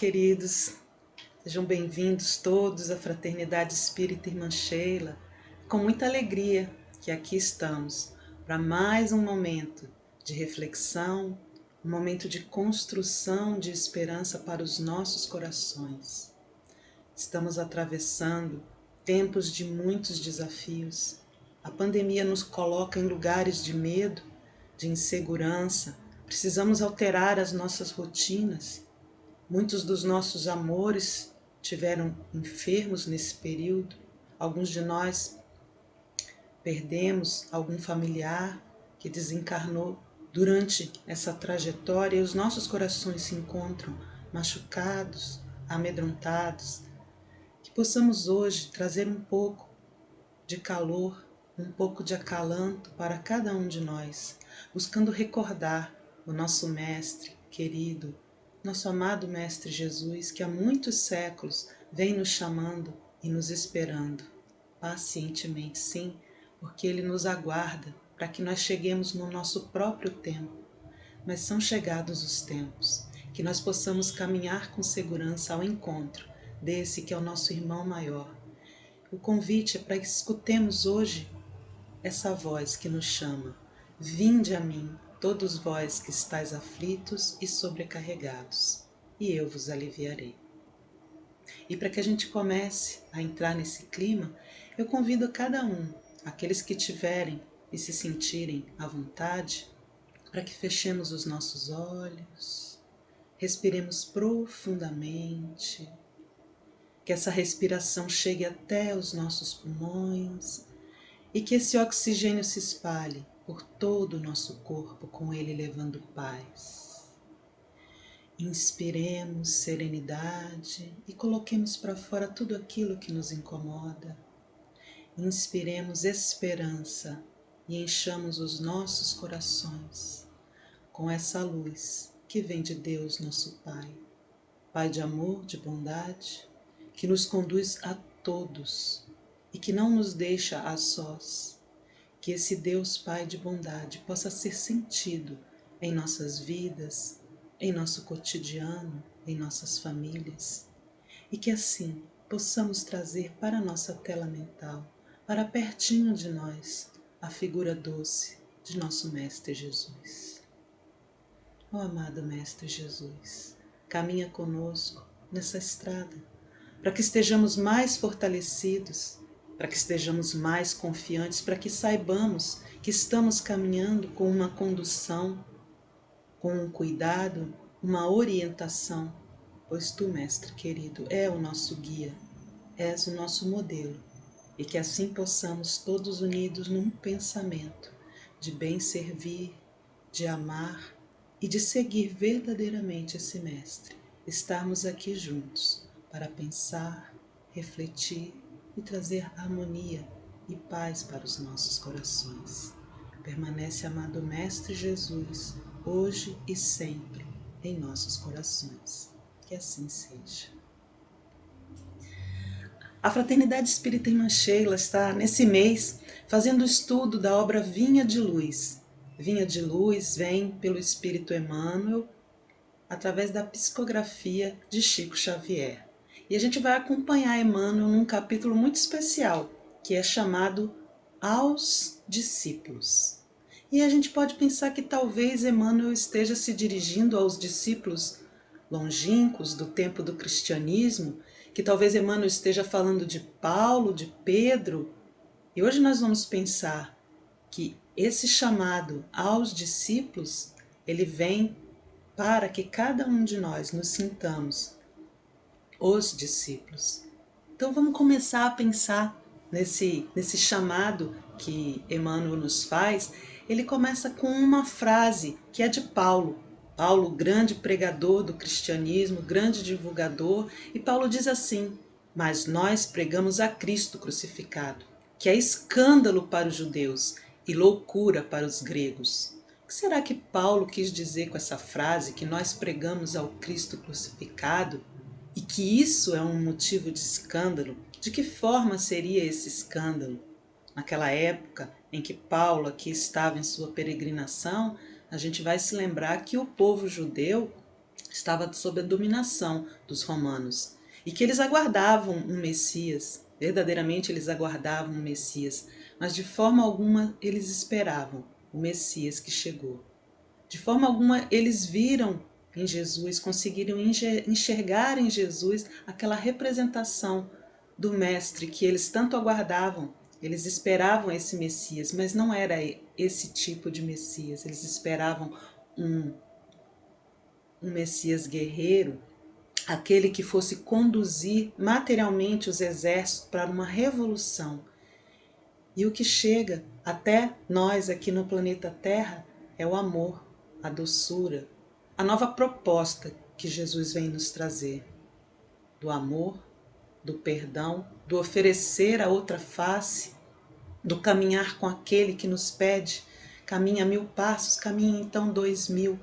queridos, sejam bem-vindos todos à Fraternidade Espírita Irmã Sheila. Com muita alegria que aqui estamos para mais um momento de reflexão, um momento de construção de esperança para os nossos corações. Estamos atravessando tempos de muitos desafios. A pandemia nos coloca em lugares de medo, de insegurança. Precisamos alterar as nossas rotinas. Muitos dos nossos amores tiveram enfermos nesse período. Alguns de nós perdemos algum familiar que desencarnou durante essa trajetória e os nossos corações se encontram machucados, amedrontados. Que possamos hoje trazer um pouco de calor, um pouco de acalanto para cada um de nós, buscando recordar o nosso Mestre querido, nosso amado Mestre Jesus, que há muitos séculos vem nos chamando e nos esperando, pacientemente, sim, porque Ele nos aguarda para que nós cheguemos no nosso próprio tempo. Mas são chegados os tempos, que nós possamos caminhar com segurança ao encontro desse que é o nosso irmão maior. O convite é para que escutemos hoje essa voz que nos chama: vinde a mim, todos vós que estáis aflitos e sobrecarregados, e eu vos aliviarei. E para que a gente comece a entrar nesse clima, eu convido a cada um, aqueles que tiverem e se sentirem à vontade, para que fechemos os nossos olhos, respiremos profundamente, que essa respiração chegue até os nossos pulmões e que esse oxigênio se espalhe por todo o nosso corpo, com ele levando paz. Inspiremos serenidade e coloquemos para fora tudo aquilo que nos incomoda. Inspiremos esperança e enchamos os nossos corações com essa luz que vem de Deus, nosso Pai. Pai de amor, de bondade, que nos conduz a todos e que não nos deixa a sós. Que esse Deus Pai de bondade possa ser sentido em nossas vidas, em nosso cotidiano, em nossas famílias, e que assim possamos trazer para a nossa tela mental, para pertinho de nós, a figura doce de nosso Mestre Jesus. Ó amado Mestre Jesus, caminha conosco nessa estrada, para que estejamos mais fortalecidos, para que estejamos mais confiantes, para que saibamos que estamos caminhando com uma condução, com um cuidado, uma orientação, pois Tu, Mestre querido, é o nosso guia, és o nosso modelo, e que assim possamos todos unidos num pensamento de bem servir, de amar e de seguir verdadeiramente esse Mestre, estarmos aqui juntos para pensar, refletir e trazer harmonia e paz para os nossos corações. Permanece, amado Mestre Jesus, hoje e sempre em nossos corações. Que assim seja. A Fraternidade Espírita Irmã Sheila está, nesse mês, fazendo o estudo da obra Vinha de Luz. Vinha de Luz vem pelo Espírito Emmanuel, através da psicografia de Chico Xavier. E a gente vai acompanhar Emmanuel num capítulo muito especial, que é chamado Aos Discípulos. E a gente pode pensar que talvez Emmanuel esteja se dirigindo aos discípulos longínquos do tempo do cristianismo, que talvez Emmanuel esteja falando de Paulo, de Pedro. E hoje nós vamos pensar que esse chamado aos discípulos, ele vem para que cada um de nós nos sintamos os discípulos. Então vamos começar a pensar nesse chamado que Emmanuel nos faz. Ele começa com uma frase que é de Paulo. Paulo, grande pregador do cristianismo, grande divulgador, e Paulo diz assim: mas nós pregamos a Cristo crucificado, que é escândalo para os judeus e loucura para os gregos. O que será que Paulo quis dizer com essa frase, que nós pregamos ao Cristo crucificado e que isso é um motivo de escândalo? De que forma seria esse escândalo? Naquela época em que Paulo aqui estava em sua peregrinação, a gente vai se lembrar que o povo judeu estava sob a dominação dos romanos e que eles aguardavam um Messias, verdadeiramente eles aguardavam um Messias, mas de forma alguma eles esperavam o Messias que chegou. De forma alguma eles viram em Jesus, conseguiram enxergar em Jesus aquela representação do Mestre que eles tanto aguardavam. Eles esperavam esse Messias, mas não era esse tipo de Messias. Eles esperavam um Messias guerreiro, aquele que fosse conduzir materialmente os exércitos para uma revolução. E o que chega até nós aqui no planeta Terra é o amor, a doçura, a nova proposta que Jesus vem nos trazer. Do amor, do perdão, do oferecer a outra face, do caminhar com aquele que nos pede, caminha 1000 passos, caminha então 2000.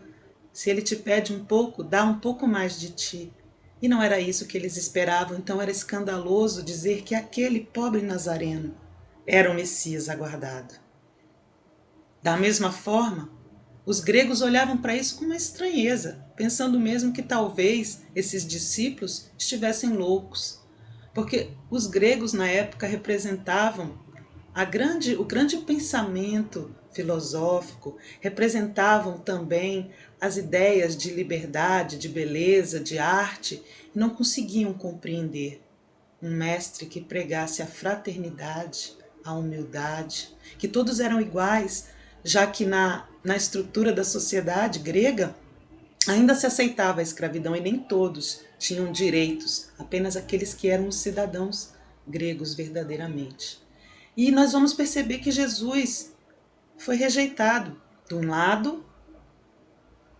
Se ele te pede um pouco, dá um pouco mais de ti. E não era isso que eles esperavam, então era escandaloso dizer que aquele pobre nazareno era o Messias aguardado. Da mesma forma, os gregos olhavam para isso com uma estranheza, pensando mesmo que talvez esses discípulos estivessem loucos, porque os gregos na época representavam o grande pensamento filosófico, representavam também as ideias de liberdade, de beleza, de arte, e não conseguiam compreender um mestre que pregasse a fraternidade, a humildade, que todos eram iguais, já que na estrutura da sociedade grega ainda se aceitava a escravidão e nem todos tinham direitos, apenas aqueles que eram os cidadãos gregos verdadeiramente. E nós vamos perceber que Jesus foi rejeitado, de um lado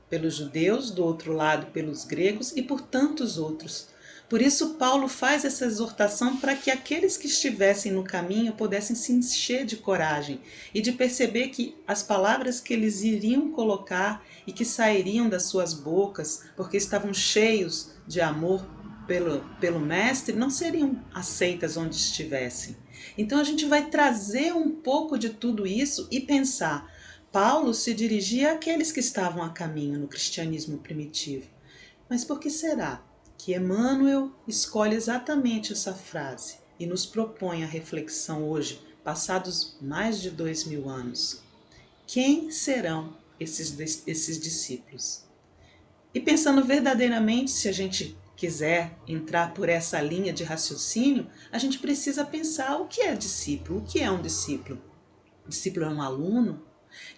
pelos judeus, do outro lado pelos gregos e por tantos outros. Por isso Paulo faz essa exortação para que aqueles que estivessem no caminho pudessem se encher de coragem e de perceber que as palavras que eles iriam colocar e que sairiam das suas bocas, porque estavam cheios de amor pelo Mestre, não seriam aceitas onde estivessem. Então a gente vai trazer um pouco de tudo isso e pensar. Paulo se dirigia àqueles que estavam a caminho no cristianismo primitivo. Mas por que será que Emmanuel escolhe exatamente essa frase e nos propõe a reflexão hoje, passados mais de 2000 anos? Quem serão esses discípulos? E pensando verdadeiramente, se a gente quiser entrar por essa linha de raciocínio, a gente precisa pensar o que é discípulo, o que é um discípulo. Discípulo é um aluno?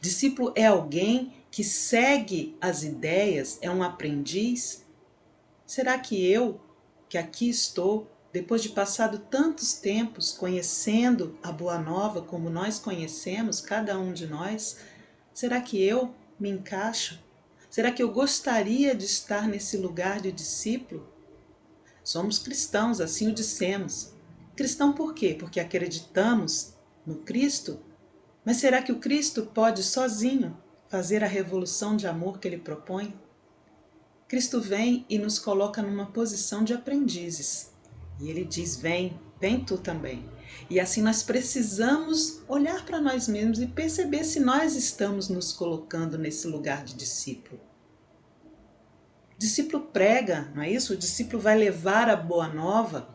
Discípulo é alguém que segue as ideias, é um aprendiz? Será que eu, que aqui estou, depois de passado tantos tempos conhecendo a Boa Nova como nós conhecemos, cada um de nós, será que eu me encaixo? Será que eu gostaria de estar nesse lugar de discípulo? Somos cristãos, assim o dissemos. Cristão por quê? Porque acreditamos no Cristo? Mas será que o Cristo pode sozinho fazer a revolução de amor que ele propõe? Cristo vem e nos coloca numa posição de aprendizes. E ele diz: vem, vem tu também. E assim nós precisamos olhar para nós mesmos e perceber se nós estamos nos colocando nesse lugar de discípulo. O discípulo prega, não é isso? O discípulo vai levar a boa nova.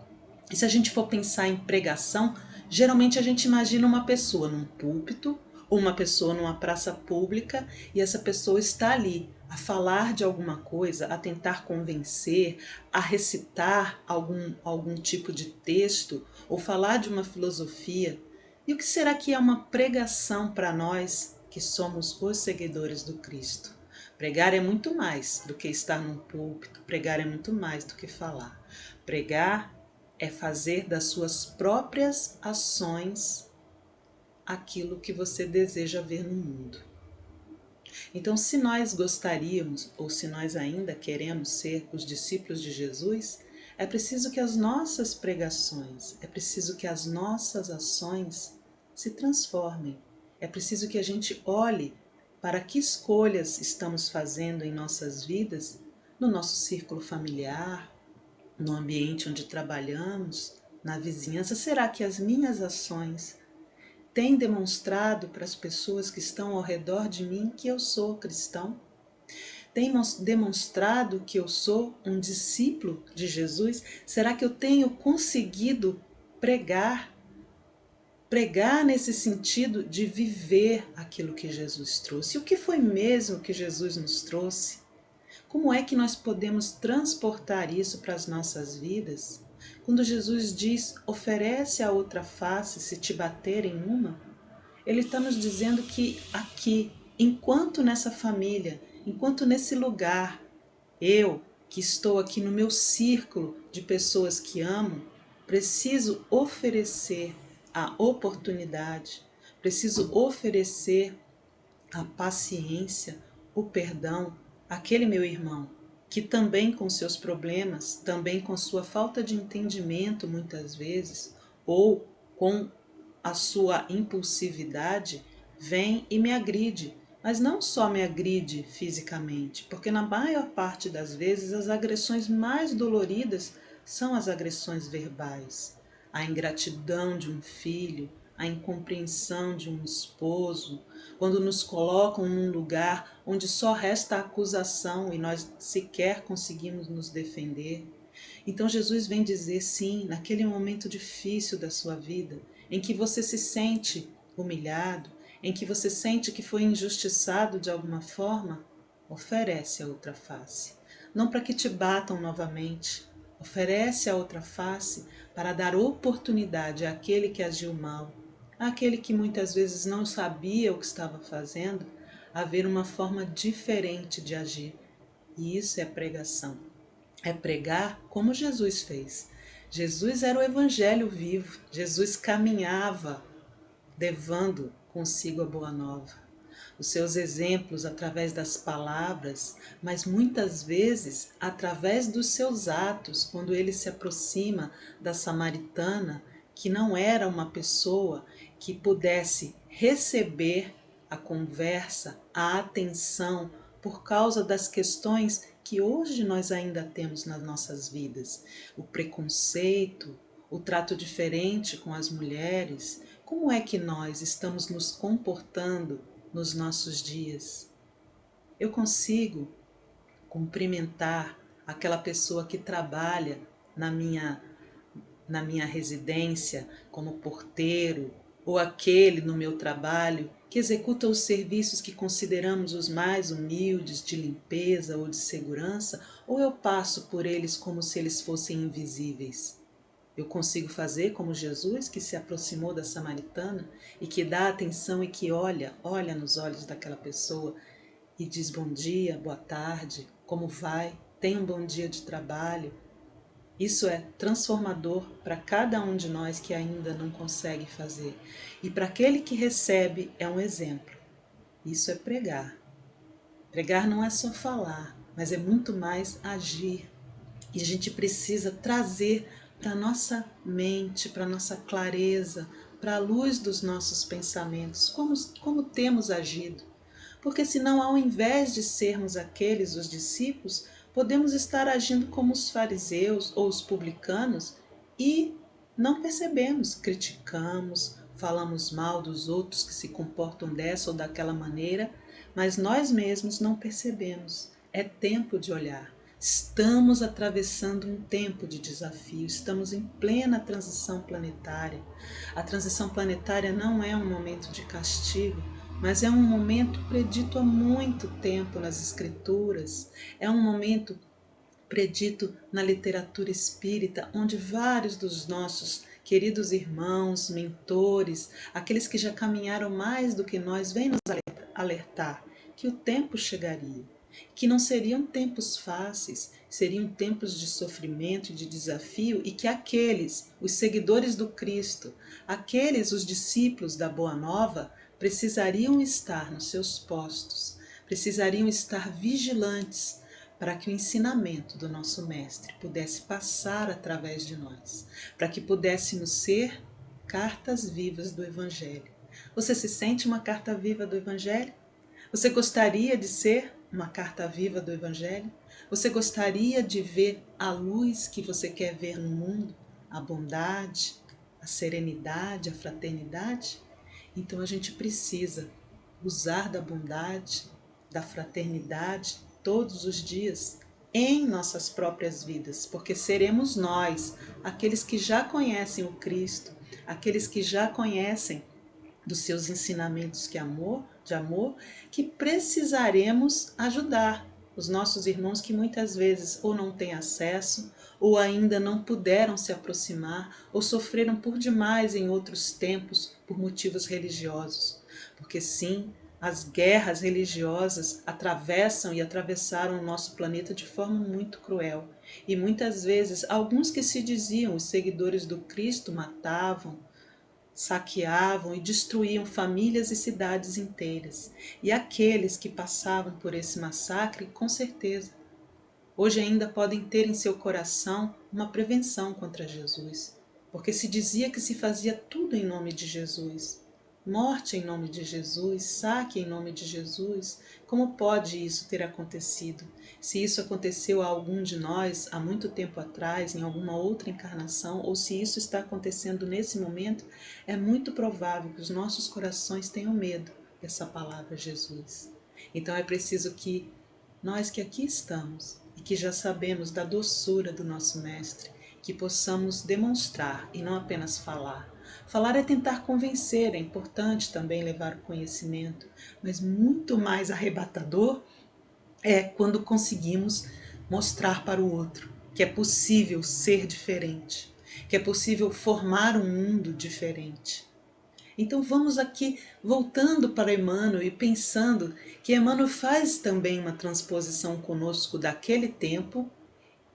E se a gente for pensar em pregação, geralmente a gente imagina uma pessoa num púlpito ou uma pessoa numa praça pública e essa pessoa está ali a falar de alguma coisa, a tentar convencer, a recitar algum tipo de texto ou falar de uma filosofia. E o que será que é uma pregação para nós que somos os seguidores do Cristo? Pregar é muito mais do que estar num púlpito, pregar é muito mais do que falar. Pregar é fazer das suas próprias ações aquilo que você deseja ver no mundo. Então, se nós gostaríamos, ou se nós ainda queremos ser os discípulos de Jesus, é preciso que as nossas pregações, é preciso que as nossas ações se transformem. É preciso que a gente olhe para que escolhas estamos fazendo em nossas vidas, no nosso círculo familiar, no ambiente onde trabalhamos, na vizinhança. Será que as minhas ações têm demonstrado para as pessoas que estão ao redor de mim que eu sou cristão? tem demonstrado que eu sou um discípulo de Jesus? Será que eu tenho conseguido pregar nesse sentido de viver aquilo que Jesus trouxe? E o que foi mesmo que Jesus nos trouxe? Como é que nós podemos transportar isso para as nossas vidas? Quando Jesus diz, oferece a outra face se te baterem uma, Ele está nos dizendo que aqui, enquanto nessa família, enquanto nesse lugar, eu que estou aqui no meu círculo de pessoas que amo, preciso oferecer a oportunidade, preciso oferecer a paciência, o perdão àquele meu irmão, que também com seus problemas, também com sua falta de entendimento muitas vezes, ou com a sua impulsividade, vem e me agride. Mas não só me agride fisicamente, porque na maior parte das vezes as agressões mais doloridas são as agressões verbais. A ingratidão de um filho, a incompreensão de um esposo, quando nos colocam num lugar onde só resta a acusação e nós sequer conseguimos nos defender. Então Jesus vem dizer sim, naquele momento difícil da sua vida, em que você se sente humilhado, em que você sente que foi injustiçado de alguma forma, oferece a outra face. Não para que te batam novamente, oferece a outra face para dar oportunidade àquele que agiu mal, àquele que muitas vezes não sabia o que estava fazendo, a ver uma forma diferente de agir. E isso é pregação. É pregar como Jesus fez. Jesus era o evangelho vivo. Jesus caminhava levando consigo a boa nova. Os seus exemplos através das palavras, mas muitas vezes através dos seus atos, quando ele se aproxima da samaritana, que não era uma pessoa que pudesse receber a conversa, a atenção, por causa das questões que hoje nós ainda temos nas nossas vidas. O preconceito, o trato diferente com as mulheres. Como é que nós estamos nos comportando nos nossos dias? Eu consigo cumprimentar aquela pessoa que trabalha na minha residência como porteiro, ou aquele no meu trabalho que executa os serviços que consideramos os mais humildes de limpeza ou de segurança, ou eu passo por eles como se eles fossem invisíveis? Eu consigo fazer como Jesus, que se aproximou da samaritana e que dá atenção e que olha nos olhos daquela pessoa e diz bom dia, boa tarde, como vai? Tem um bom dia de trabalho? Isso é transformador para cada um de nós que ainda não consegue fazer. E para aquele que recebe é um exemplo. Isso é pregar. Pregar não é só falar, mas é muito mais agir. E a gente precisa trazer para a nossa mente, para a nossa clareza, para a luz dos nossos pensamentos, como temos agido. Porque senão, ao invés de sermos aqueles, os discípulos, podemos estar agindo como os fariseus ou os publicanos e não percebemos, criticamos, falamos mal dos outros que se comportam dessa ou daquela maneira, mas nós mesmos não percebemos. É tempo de olhar. Estamos atravessando um tempo de desafio, estamos em plena transição planetária. A transição planetária não é um momento de castigo, mas é um momento predito há muito tempo nas escrituras, é um momento predito na literatura espírita, onde vários dos nossos queridos irmãos, mentores, aqueles que já caminharam mais do que nós, vêm nos alertar que o tempo chegaria, que não seriam tempos fáceis, seriam tempos de sofrimento e de desafio, e que aqueles, os seguidores do Cristo, aqueles, os discípulos da Boa Nova, precisariam estar nos seus postos, precisariam estar vigilantes para que o ensinamento do nosso Mestre pudesse passar através de nós, para que pudéssemos ser cartas vivas do Evangelho. Você se sente uma carta viva do Evangelho? Você gostaria de ser uma carta viva do Evangelho? Você gostaria de ver a luz que você quer ver no mundo? A bondade, a serenidade, a fraternidade? Então a gente precisa usar da bondade, da fraternidade, todos os dias em nossas próprias vidas, porque seremos nós, aqueles que já conhecem o Cristo, aqueles que já conhecem dos seus ensinamentos de amor, que precisaremos ajudar os nossos irmãos que muitas vezes ou não têm acesso, ou ainda não puderam se aproximar, ou sofreram por demais em outros tempos por motivos religiosos. Porque sim, as guerras religiosas atravessam e atravessaram o nosso planeta de forma muito cruel. E muitas vezes, alguns que se diziam os seguidores do Cristo matavam, saqueavam e destruíam famílias e cidades inteiras. E aqueles que passavam por esse massacre, com certeza, hoje ainda podem ter em seu coração uma prevenção contra Jesus, porque se dizia que se fazia tudo em nome de Jesus. Morte em nome de Jesus, saque em nome de Jesus. Como pode isso ter acontecido? Se isso aconteceu a algum de nós há muito tempo atrás, em alguma outra encarnação, ou se isso está acontecendo nesse momento, é muito provável que os nossos corações tenham medo dessa palavra Jesus. Então é preciso que nós que aqui estamos e que já sabemos da doçura do nosso Mestre, que possamos demonstrar e não apenas falar. Falar é tentar convencer, é importante também levar o conhecimento, mas muito mais arrebatador é quando conseguimos mostrar para o outro que é possível ser diferente, que é possível formar um mundo diferente. Então vamos aqui voltando para Emmanuel e pensando que Emmanuel faz também uma transposição conosco daquele tempo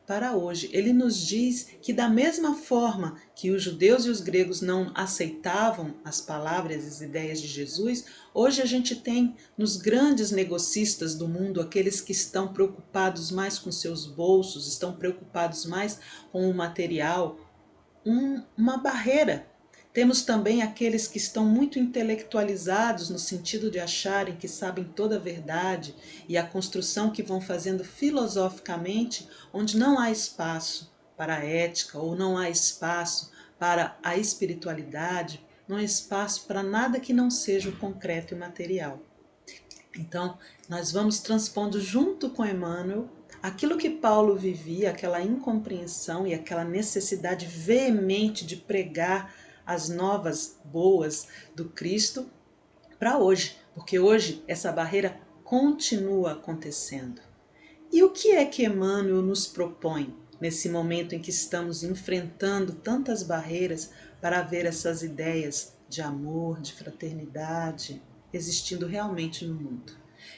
para hoje. Ele nos diz que da mesma forma que os judeus e os gregos não aceitavam as palavras e as ideias de Jesus, hoje a gente tem nos grandes negocistas do mundo, aqueles que estão preocupados mais com seus bolsos, estão preocupados mais com o material, uma barreira. Temos também aqueles que estão muito intelectualizados no sentido de acharem que sabem toda a verdade e a construção que vão fazendo filosoficamente, onde não há espaço para a ética ou não há espaço para a espiritualidade, não há espaço para nada que não seja o concreto e o material. Então, nós vamos transpondo junto com Emmanuel aquilo que Paulo vivia, aquela incompreensão e aquela necessidade veemente de pregar as novas boas do Cristo para hoje, porque hoje essa barreira continua acontecendo. E o que é que Emmanuel nos propõe nesse momento em que estamos enfrentando tantas barreiras para ver essas ideias de amor, de fraternidade existindo realmente no mundo?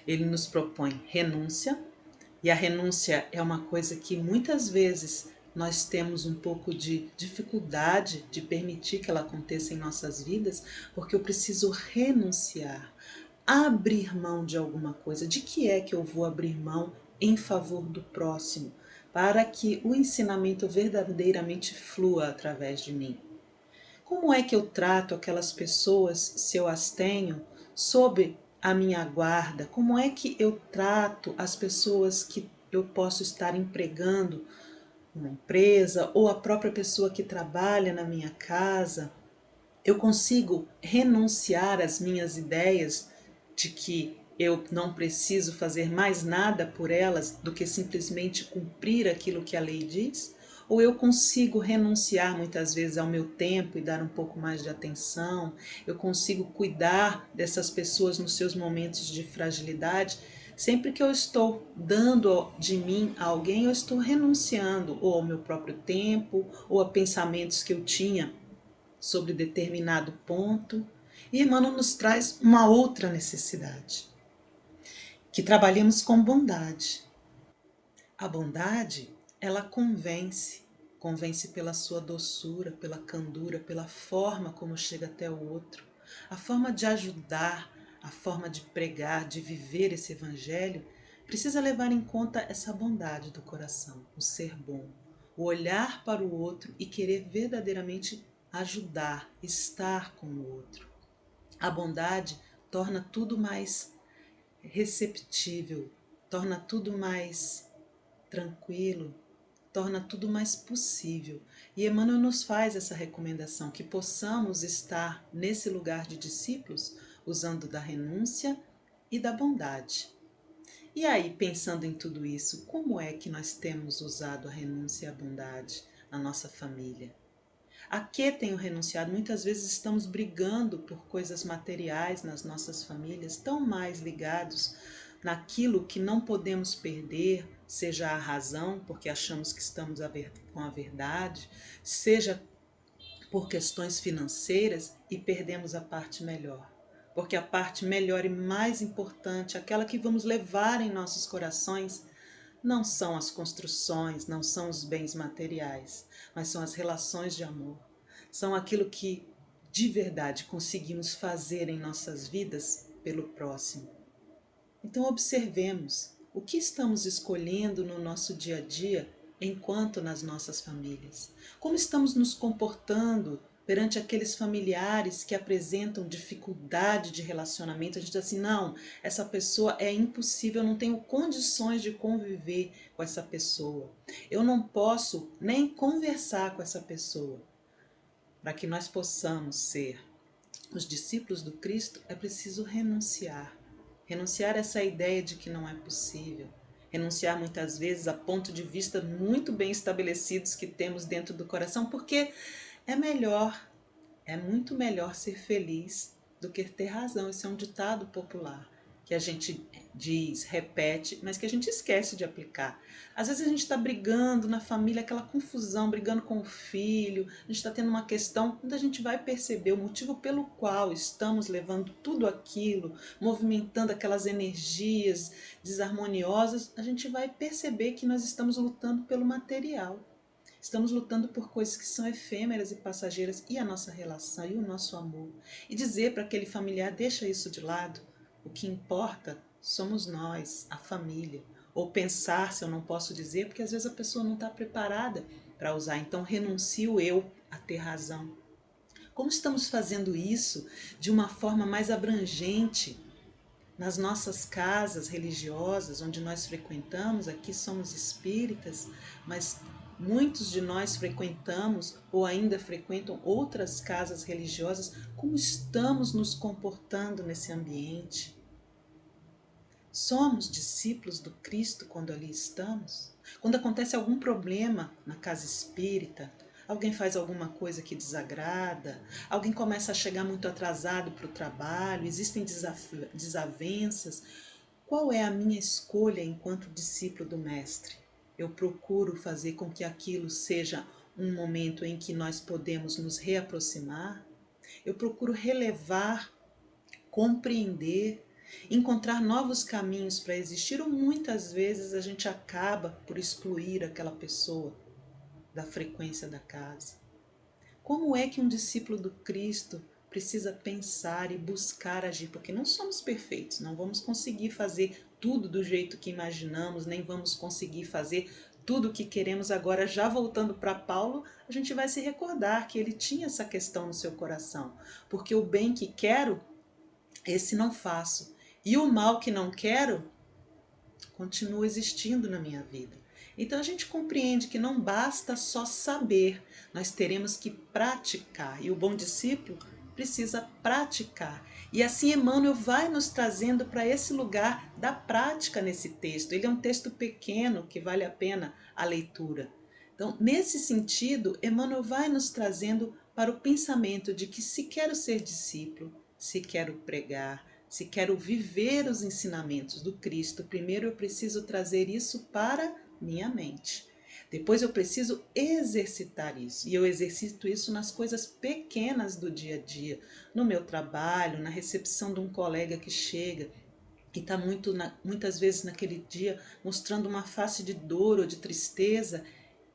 Ele nos propõe renúncia, e a renúncia é uma coisa que muitas vezes nós temos um pouco de dificuldade de permitir que ela aconteça em nossas vidas, porque eu preciso renunciar, abrir mão de alguma coisa. De que é que eu vou abrir mão em favor do próximo, para que o ensinamento verdadeiramente flua através de mim? Como é que eu trato aquelas pessoas, se eu as tenho, sob a minha guarda? Como é que eu trato as pessoas que eu posso estar empregando numa empresa ou a própria pessoa que trabalha na minha casa? Eu consigo renunciar às minhas ideias de que eu não preciso fazer mais nada por elas do que simplesmente cumprir aquilo que a lei diz? Ou eu consigo renunciar muitas vezes ao meu tempo e dar um pouco mais de atenção? Eu consigo cuidar dessas pessoas nos seus momentos de fragilidade? Sempre que eu estou dando de mim a alguém, eu estou renunciando ou ao meu próprio tempo, ou a pensamentos que eu tinha sobre determinado ponto. E Emmanuel nos traz uma outra necessidade, que trabalhemos com bondade. A bondade, ela convence, convence pela sua doçura, pela candura, pela forma como chega até o outro, a forma de ajudar, a forma de pregar, de viver esse evangelho, precisa levar em conta essa bondade do coração, o ser bom, o olhar para o outro e querer verdadeiramente ajudar, estar com o outro. A bondade torna tudo mais receptível, torna tudo mais tranquilo, torna tudo mais possível. E Emmanuel nos faz essa recomendação, que possamos estar nesse lugar de discípulos usando da renúncia e da bondade. E aí, pensando em tudo isso, como é que nós temos usado a renúncia e a bondade na nossa família? A que tenho renunciado? Muitas vezes estamos brigando por coisas materiais nas nossas famílias, tão mais ligados naquilo que não podemos perder, seja a razão, porque achamos que estamos com a verdade, seja por questões financeiras e perdemos a parte melhor. Porque a parte melhor e mais importante, aquela que vamos levar em nossos corações, não são as construções, não são os bens materiais, mas são as relações de amor. São aquilo que de verdade conseguimos fazer em nossas vidas pelo próximo. Então observemos o que estamos escolhendo no nosso dia a dia enquanto nas nossas famílias. Como estamos nos comportando perante aqueles familiares que apresentam dificuldade de relacionamento. A gente diz assim, não, essa pessoa é impossível, eu não tenho condições de conviver com essa pessoa. Eu não posso nem conversar com essa pessoa. Para que nós possamos ser os discípulos do Cristo, é preciso renunciar. Renunciar a essa ideia de que não é possível. Renunciar muitas vezes a pontos de vista muito bem estabelecidos que temos dentro do coração, porque é melhor, é muito melhor ser feliz do que ter razão. Esse é um ditado popular que a gente diz, repete, mas que a gente esquece de aplicar. Às vezes a gente está brigando na família, aquela confusão, brigando com o filho, a gente está tendo uma questão, quando a gente vai perceber o motivo pelo qual estamos levando tudo aquilo, movimentando aquelas energias desarmoniosas, a gente vai perceber que nós estamos lutando pelo material. Estamos lutando por coisas que são efêmeras e passageiras, e a nossa relação e o nosso amor. E dizer para aquele familiar, deixa isso de lado, o que importa somos nós, a família. Ou pensar se eu não posso dizer, porque às vezes a pessoa não está preparada para usar, então renuncio eu a ter razão. Como estamos fazendo isso de uma forma mais abrangente nas nossas casas religiosas, onde nós frequentamos? Aqui somos espíritas, mas muitos de nós frequentamos ou ainda frequentam outras casas religiosas. Como estamos nos comportando nesse ambiente? Somos discípulos do Cristo quando ali estamos? Quando acontece algum problema na casa espírita, alguém faz alguma coisa que desagrada, alguém começa a chegar muito atrasado para o trabalho, existem desavenças, qual é a minha escolha enquanto discípulo do Mestre? Eu procuro fazer com que aquilo seja um momento em que nós podemos nos reaproximar? Eu procuro relevar, compreender, encontrar novos caminhos para existir, ou muitas vezes a gente acaba por excluir aquela pessoa da frequência da casa? Como é que um discípulo do Cristo precisa pensar e buscar agir? Porque não somos perfeitos, não vamos conseguir fazer tudo do jeito que imaginamos, nem vamos conseguir fazer tudo o que queremos. Agora, já voltando para Paulo, a gente vai se recordar que ele tinha essa questão no seu coração. Porque o bem que quero, esse não faço. E o mal que não quero, continua existindo na minha vida. Então a gente compreende que não basta só saber, nós teremos que praticar. E o bom discípulo precisa praticar. E assim Emmanuel vai nos trazendo para esse lugar da prática nesse texto. Ele é um texto pequeno que vale a pena a leitura. Então, nesse sentido, Emmanuel vai nos trazendo para o pensamento de que se quero ser discípulo, se quero pregar, se quero viver os ensinamentos do Cristo, primeiro eu preciso trazer isso para minha mente. Depois eu preciso exercitar isso. E eu exercito isso nas coisas pequenas do dia a dia. No meu trabalho, na recepção de um colega que chega e está muitas vezes naquele dia mostrando uma face de dor ou de tristeza.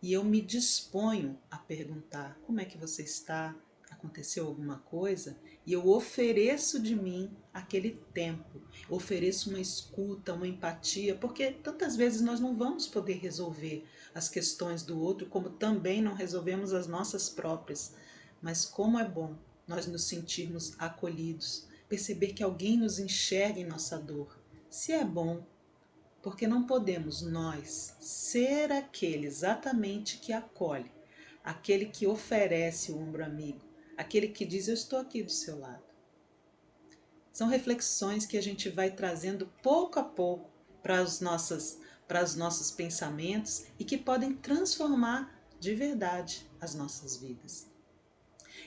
E eu me disponho a perguntar, como é que você está? Aconteceu alguma coisa? E eu ofereço de mim aquele tempo, ofereço uma escuta, uma empatia, porque tantas vezes nós não vamos poder resolver as questões do outro, como também não resolvemos as nossas próprias. Mas como é bom nós nos sentirmos acolhidos, perceber que alguém nos enxerga em nossa dor. Se é bom, porque não podemos nós ser aquele exatamente que acolhe, aquele que oferece o ombro amigo, aquele que diz eu estou aqui do seu lado. São reflexões que a gente vai trazendo pouco a pouco para os nossos pensamentos e que podem transformar de verdade as nossas vidas.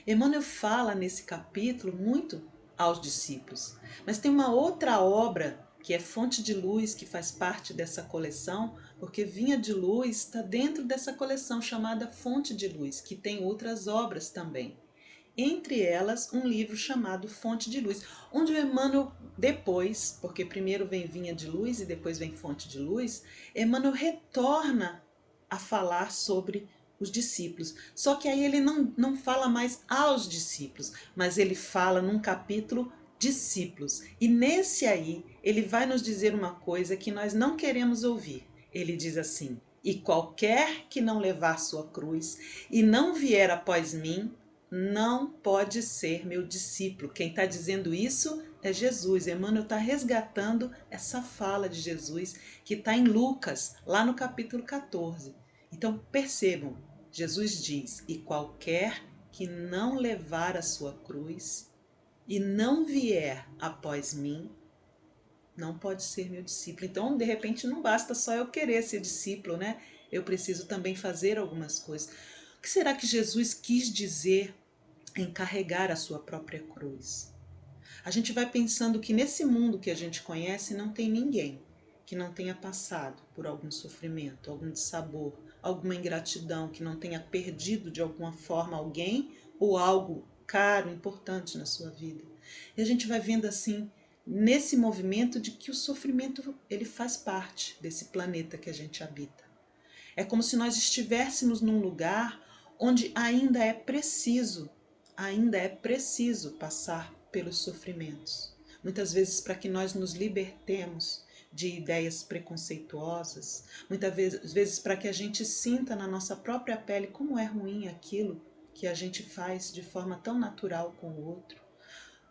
Emmanuel fala nesse capítulo muito aos discípulos, mas tem uma outra obra que é Fonte de Luz, que faz parte dessa coleção, porque Vinha de Luz está dentro dessa coleção chamada Fonte de Luz, que tem outras obras também. Entre elas, um livro chamado Fonte de Luz, onde o Emmanuel depois, porque primeiro vem Vinha de Luz e depois vem Fonte de Luz, Emmanuel retorna a falar sobre os discípulos. Só que aí ele não fala mais aos discípulos, mas ele fala num capítulo discípulos. E nesse aí, ele vai nos dizer uma coisa que nós não queremos ouvir. Ele diz assim: e qualquer que não levar sua cruz e não vier após mim, não pode ser meu discípulo. Quem está dizendo isso é Jesus. Emmanuel está resgatando essa fala de Jesus que está em Lucas, lá no capítulo 14. Então percebam, Jesus diz: e qualquer que não levar a sua cruz e não vier após mim, não pode ser meu discípulo. Então, de repente, não basta só eu querer ser discípulo, né? Eu preciso também fazer algumas coisas. O que será que Jesus quis dizer em carregar a sua própria cruz? A gente vai pensando que nesse mundo que a gente conhece não tem ninguém que não tenha passado por algum sofrimento, algum dissabor, alguma ingratidão, que não tenha perdido de alguma forma alguém ou algo caro, importante na sua vida. E a gente vai vendo assim, nesse movimento de que o sofrimento ele faz parte desse planeta que a gente habita. É como se nós estivéssemos num lugar onde ainda é preciso passar pelos sofrimentos. Muitas vezes para que nós nos libertemos de ideias preconceituosas, muitas vezes para que a gente sinta na nossa própria pele como é ruim aquilo que a gente faz de forma tão natural com o outro.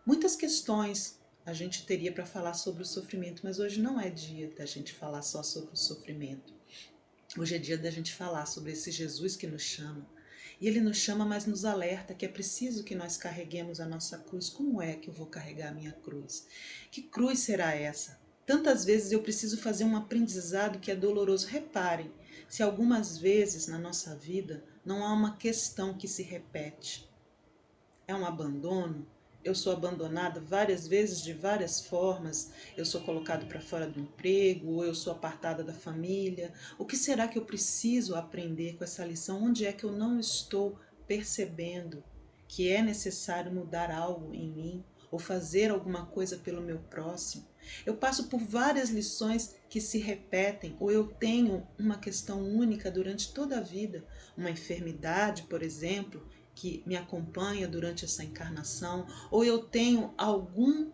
Muitas questões a gente teria para falar sobre o sofrimento, mas hoje não é dia da gente falar só sobre o sofrimento. Hoje é dia da gente falar sobre esse Jesus que nos chama. E ele nos chama, mas nos alerta que é preciso que nós carreguemos a nossa cruz. Como é que eu vou carregar a minha cruz? Que cruz será essa? Tantas vezes eu preciso fazer um aprendizado que é doloroso. Reparem, se algumas vezes na nossa vida não há uma questão que se repete. É um abandono. Eu sou abandonada várias vezes de várias formas. Eu sou colocado para fora do emprego, ou eu sou apartada da família. O que será que eu preciso aprender com essa lição? Onde é que eu não estou percebendo que é necessário mudar algo em mim ou fazer alguma coisa pelo meu próximo? Eu passo por várias lições que se repetem, ou eu tenho uma questão única durante toda a vida, uma enfermidade, por exemplo, que me acompanha durante essa encarnação, ou eu tenho algum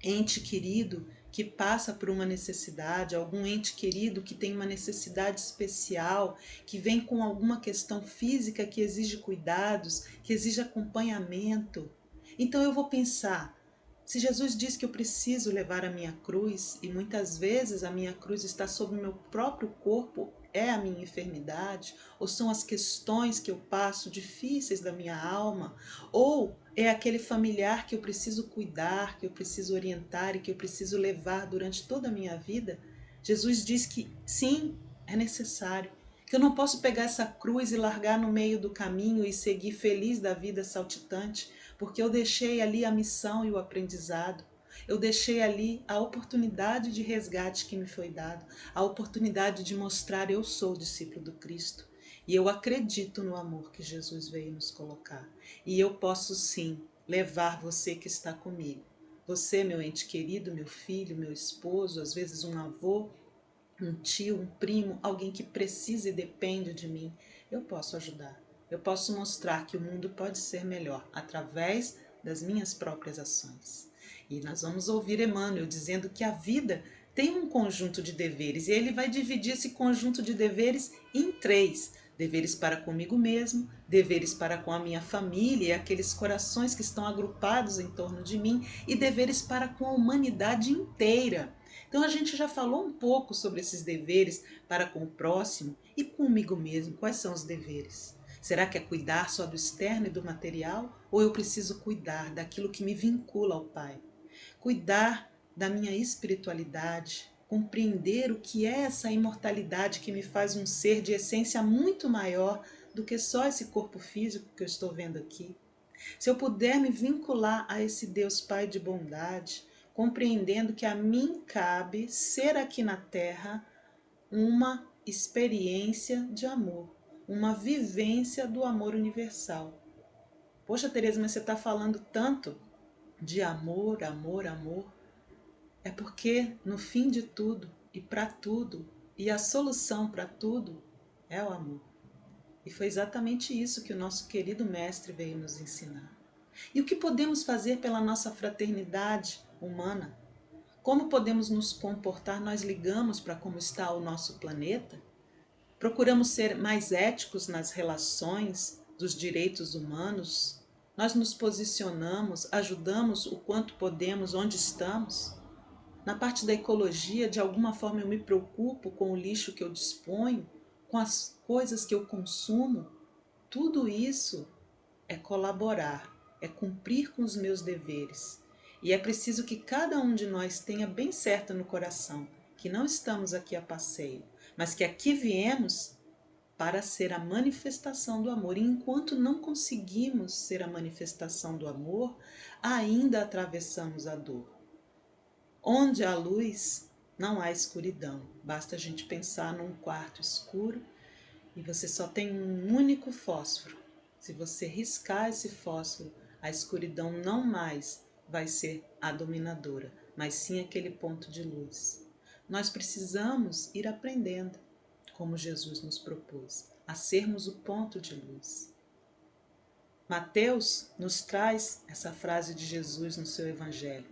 ente querido que passa por uma necessidade, algum ente querido que tem uma necessidade especial, que vem com alguma questão física que exige cuidados, que exige acompanhamento. Então eu vou pensar, se Jesus diz que eu preciso levar a minha cruz, e muitas vezes a minha cruz está sobre o meu próprio corpo, é a minha enfermidade, ou são as questões que eu passo difíceis da minha alma, ou é aquele familiar que eu preciso cuidar, que eu preciso orientar e que eu preciso levar durante toda a minha vida. Jesus diz que sim, é necessário, que eu não posso pegar essa cruz e largar no meio do caminho e seguir feliz da vida saltitante, porque eu deixei ali a missão e o aprendizado. Eu deixei ali a oportunidade de resgate que me foi dado, a oportunidade de mostrar eu sou discípulo do Cristo e eu acredito no amor que Jesus veio nos colocar. E eu posso sim levar você que está comigo. Você, meu ente querido, meu filho, meu esposo, às vezes um avô, um tio, um primo, alguém que precisa e depende de mim. Eu posso ajudar. Eu posso mostrar que o mundo pode ser melhor através das minhas próprias ações. E nós vamos ouvir Emmanuel dizendo que a vida tem um conjunto de deveres e ele vai dividir esse conjunto de deveres em três: deveres para comigo mesmo, deveres para com a minha família e aqueles corações que estão agrupados em torno de mim, e deveres para com a humanidade inteira. Então a gente já falou um pouco sobre esses deveres para com o próximo e comigo mesmo. Quais são os deveres? Será que é cuidar só do externo e do material? Ou eu preciso cuidar daquilo que me vincula ao Pai? Cuidar da minha espiritualidade, compreender o que é essa imortalidade que me faz um ser de essência muito maior do que só esse corpo físico que eu estou vendo aqui. Se eu puder me vincular a esse Deus Pai de bondade, compreendendo que a mim cabe ser aqui na Terra uma experiência de amor, uma vivência do amor universal. Poxa, Tereza, mas você está falando tanto de amor, amor, amor. É porque no fim de tudo e para tudo, e a solução para tudo é o amor. E foi exatamente isso que o nosso querido mestre veio nos ensinar. E o que podemos fazer pela nossa fraternidade humana? Como podemos nos comportar? Nós ligamos para como está o nosso planeta? Procuramos ser mais éticos nas relações dos direitos humanos? Nós nos posicionamos, ajudamos o quanto podemos, onde estamos? Na parte da ecologia, de alguma forma eu me preocupo com o lixo que eu disponho, com as coisas que eu consumo? Tudo isso é colaborar, é cumprir com os meus deveres. E é preciso que cada um de nós tenha bem certo no coração que não estamos aqui a passeio, mas que aqui viemos para ser a manifestação do amor. E enquanto não conseguimos ser a manifestação do amor, ainda atravessamos a dor. Onde há luz, não há escuridão. Basta a gente pensar num quarto escuro e você só tem um único fósforo. Se você riscar esse fósforo, a escuridão não mais vai ser a dominadora, mas sim aquele ponto de luz. Nós precisamos ir aprendendo, como Jesus nos propôs, a sermos o ponto de luz. Mateus nos traz essa frase de Jesus no seu Evangelho.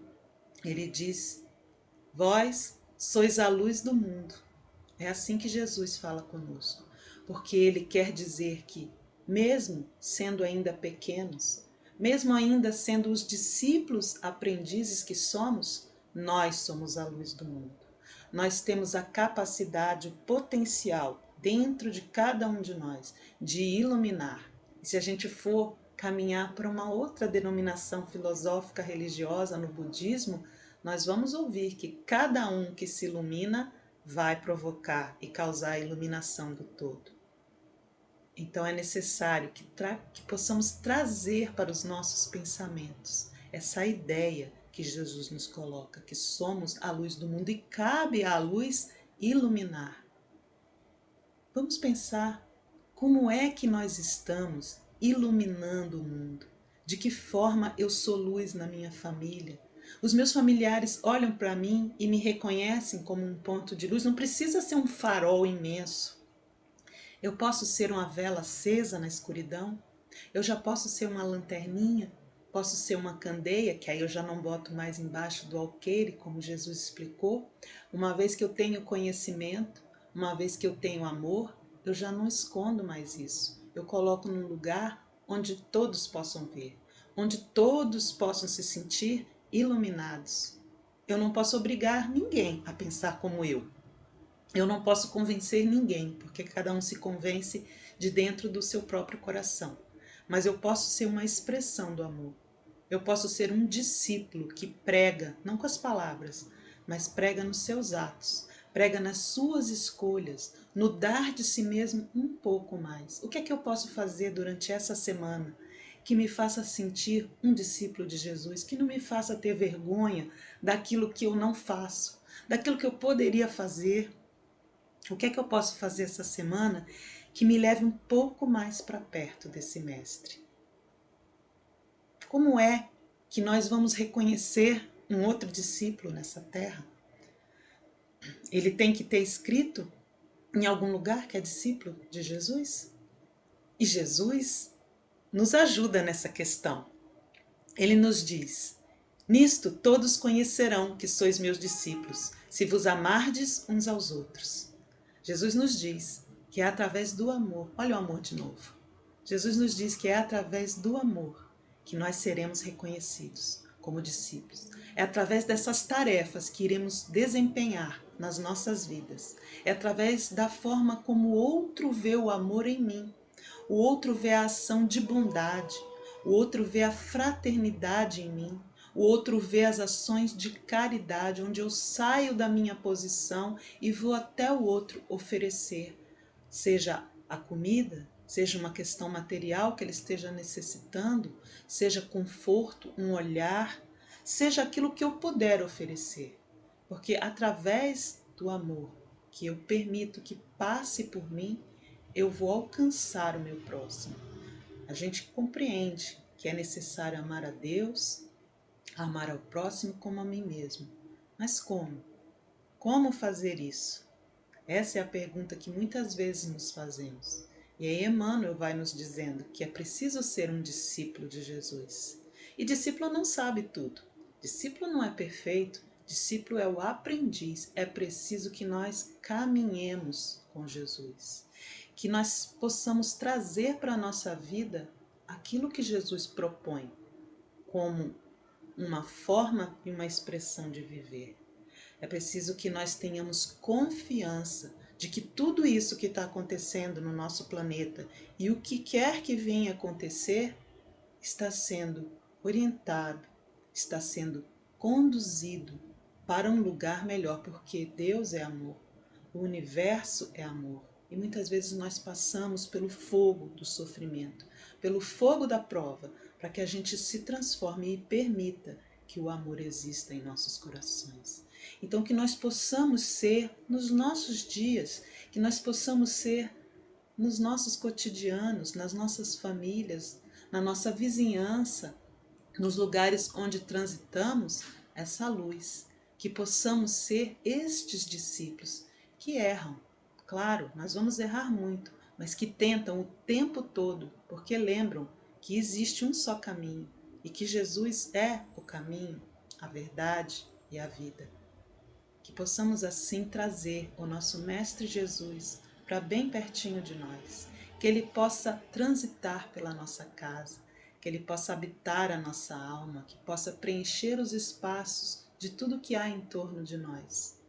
Ele diz: vós sois a luz do mundo. É assim que Jesus fala conosco, porque ele quer dizer que, mesmo sendo ainda pequenos, mesmo ainda sendo os discípulos aprendizes que somos, nós somos a luz do mundo. Nós temos a capacidade, o potencial dentro de cada um de nós de iluminar. E se a gente for caminhar para uma outra denominação filosófica religiosa no budismo, nós vamos ouvir que cada um que se ilumina vai provocar e causar a iluminação do todo. Então é necessário que possamos trazer para os nossos pensamentos essa ideia que Jesus nos coloca, que somos a luz do mundo e cabe à luz iluminar. Vamos pensar como é que nós estamos iluminando o mundo, de que forma eu sou luz na minha família. Os meus familiares olham para mim e me reconhecem como um ponto de luz. Não precisa ser um farol imenso. Eu posso ser uma vela acesa na escuridão. Eu já posso ser uma lanterninha. Posso ser uma candeia, que aí eu já não boto mais embaixo do alqueire, como Jesus explicou. Uma vez que eu tenho conhecimento, uma vez que eu tenho amor, eu já não escondo mais isso. Eu coloco num lugar onde todos possam ver, onde todos possam se sentir iluminados. Eu não posso obrigar ninguém a pensar como eu. Eu não posso convencer ninguém, porque cada um se convence de dentro do seu próprio coração. Mas eu posso ser uma expressão do amor. Eu posso ser um discípulo que prega, não com as palavras, mas prega nos seus atos, prega nas suas escolhas, no dar de si mesmo um pouco mais. O que é que eu posso fazer durante essa semana que me faça sentir um discípulo de Jesus, que não me faça ter vergonha daquilo que eu não faço, daquilo que eu poderia fazer? O que é que eu posso fazer essa semana que me leve um pouco mais para perto desse mestre? Como é que nós vamos reconhecer um outro discípulo nessa terra? Ele tem que ter escrito em algum lugar que é discípulo de Jesus? E Jesus nos ajuda nessa questão. Ele nos diz: nisto todos conhecerão que sois meus discípulos, se vos amardes uns aos outros. Jesus nos diz que é através do amor, olha o amor de novo. Jesus nos diz que é através do amor que nós seremos reconhecidos como discípulos. É através dessas tarefas que iremos desempenhar nas nossas vidas. É através da forma como o outro vê o amor em mim. O outro vê a ação de bondade. O outro vê a fraternidade em mim. O outro vê as ações de caridade, onde eu saio da minha posição e vou até o outro oferecer, seja a comida, seja uma questão material que ele esteja necessitando, seja conforto, um olhar, seja aquilo que eu puder oferecer. Porque através do amor que eu permito que passe por mim, eu vou alcançar o meu próximo. A gente compreende que é necessário amar a Deus, amar ao próximo como a mim mesmo. Mas como? Como fazer isso? Essa é a pergunta que muitas vezes nos fazemos. E aí Emmanuel vai nos dizendo que é preciso ser um discípulo de Jesus. E discípulo não sabe tudo. Discípulo não é perfeito. Discípulo é o aprendiz. É preciso que nós caminhemos com Jesus. Que nós possamos trazer para a nossa vida aquilo que Jesus propõe como uma forma e uma expressão de viver. É preciso que nós tenhamos confiança de que tudo isso que está acontecendo no nosso planeta e o que quer que venha acontecer está sendo orientado, está sendo conduzido para um lugar melhor, porque Deus é amor, o universo é amor. E muitas vezes nós passamos pelo fogo do sofrimento, pelo fogo da prova, para que a gente se transforme e permita que o amor exista em nossos corações. Então que nós possamos ser nos nossos dias, que nós possamos ser nos nossos cotidianos, nas nossas famílias, na nossa vizinhança, nos lugares onde transitamos, essa luz, que possamos ser estes discípulos que erram. Claro, nós vamos errar muito, mas que tentam o tempo todo, porque lembram que existe um só caminho e que Jesus é o caminho, a verdade e a vida. Que possamos assim trazer o nosso Mestre Jesus para bem pertinho de nós, que Ele possa transitar pela nossa casa, que Ele possa habitar a nossa alma, que possa preencher os espaços de tudo que há em torno de nós.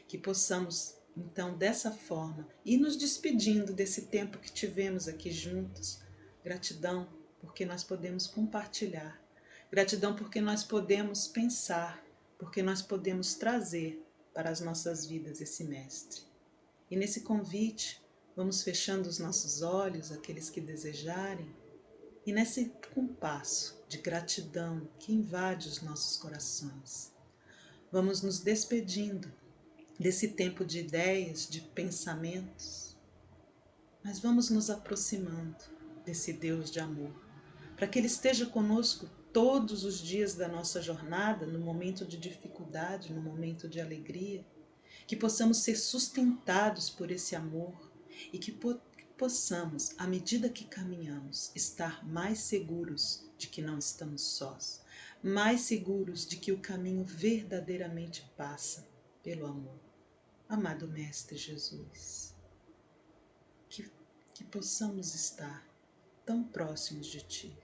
Que possamos, então, dessa forma, ir nos despedindo desse tempo que tivemos aqui juntos. Gratidão porque nós podemos compartilhar. Gratidão porque nós podemos pensar, porque nós podemos trazer para as nossas vidas esse Mestre. E nesse convite, vamos fechando os nossos olhos, aqueles que desejarem, e nesse compasso de gratidão que invade os nossos corações, vamos nos despedindo desse tempo de ideias, de pensamentos, mas vamos nos aproximando desse Deus de amor, para que Ele esteja conosco todos os dias da nossa jornada, no momento de dificuldade, no momento de alegria, que possamos ser sustentados por esse amor e que possamos, à medida que caminhamos, estar mais seguros de que não estamos sós, mais seguros de que o caminho verdadeiramente passa pelo amor. Amado Mestre Jesus, que possamos estar tão próximos de Ti,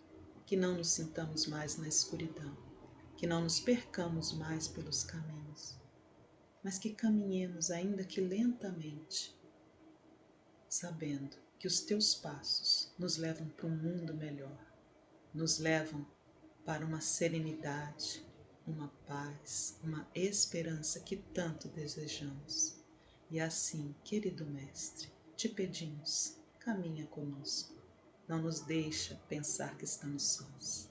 que não nos sintamos mais na escuridão, que não nos percamos mais pelos caminhos, mas que caminhemos ainda que lentamente, sabendo que os Teus passos nos levam para um mundo melhor, nos levam para uma serenidade, uma paz, uma esperança que tanto desejamos. E assim, querido Mestre, te pedimos, caminha conosco, não nos deixa pensar que estamos sós,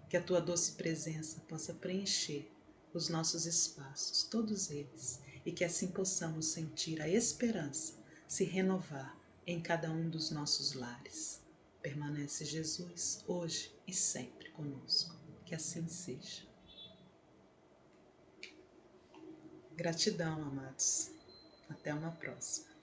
que a Tua doce presença possa preencher os nossos espaços, todos eles, e que assim possamos sentir a esperança se renovar em cada um dos nossos lares. Permanece Jesus hoje e sempre conosco. Que assim seja. Gratidão, amados. Até uma próxima.